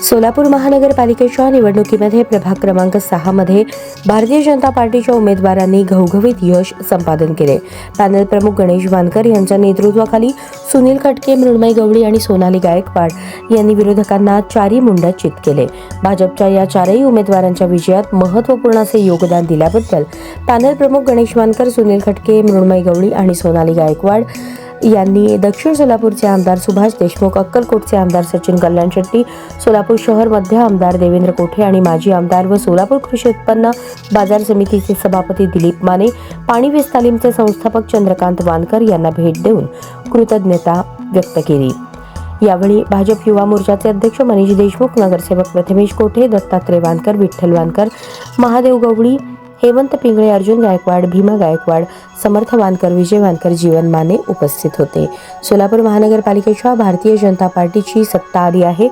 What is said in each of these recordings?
सोलापूर महानगरपालिकेच्या निवडणुकीमध्ये प्रभाग क्रमांक 6 मध्ये भारतीय जनता पार्टीच्या उमेदवारांनी घवघवीत यश संपादन केले। पॅनल प्रमुख गणेश वानकर यांच्या नेतृत्वाखाली सुनील खटके, मृण्मयी गवळी आणि सोनाली गायकवाड यांनी विरोधकांना चारी मुंड्यात चित केले। भाजपच्या या चारही उमेदवारांच्या विजयात महत्त्वपूर्ण असे योगदान दिल्याबद्दल पॅनल प्रमुख गणेश वानकर, सुनील खटके, मृण्मयी गवळी आणि सोनाली गायकवाड यांनी दक्षिण सोलापूरचे आमदार सुभाष देशमुख, अक्कलकोटचे आमदार सचिन कल्याण शेट्टी, सोलापूर शहर मध्य आमदार देवेंद्र कोठे आणि माजी आमदार व सोलापूर कृषी उत्पन्न बाजार समितीचे सभापती दिलीप माने, पाणी वीज तालीमचे संस्थापक चंद्रकांत वानकर यांना भेट देऊन कृतज्ञता व्यक्त केली। यावेळी भाजप युवा मोर्चाचे अध्यक्ष मनीष देशमुख, नगरसेवक प्रथमेश कोठे, दत्तात्रय वानकर, विठ्ठल वानकर, महादेव गवळी, हेमंत पिंगळे, अर्जुन गायकवाड, भीमा गायकवाड, समर्थ वानकर, विजय वानकर, जीवन माने उपस्थित होते। सोलापूर महानगरपालिकेच्या भारतीय जनता पार्टीची सत्ता आली आहे।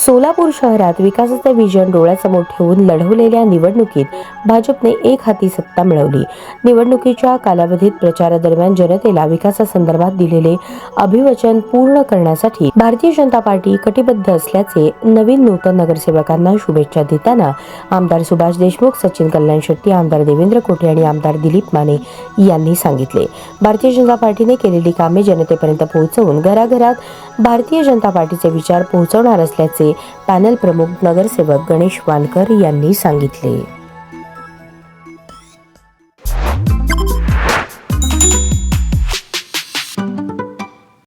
सोलापूर शहरात विकासाचे विजन डोळ्यासमोर ठेवून लढवलेल्या निवडणुकीत भाजपने एक हाती सत्ता मिळवली। निवडणुकीच्या कालावधीत प्रचारादरम्यान जनतेला विकासासंदर्भात दिलेले अभिवचन पूर्ण करण्यासाठी भारतीय जनता पार्टी कटिबद्ध असल्याचे नवीन नूतन नगरसेवकांना शुभेच्छा देताना आमदार सुभाष देशमुख, सचिन कल्याण शेट्टी, आमदार देवेंद्र कोठे आणि आमदार दिलीप माने यांनी सांगितले। भारतीय जनता पार्टीने केलेली कामे जनतेपर्यंत पोहोचवून घराघरात भारतीय जनता पार्टीचे विचार पोहोचवणार असल्याचे पॅनल प्रमुख नगरसेवक गणेश वानकर यांनी सांगितले।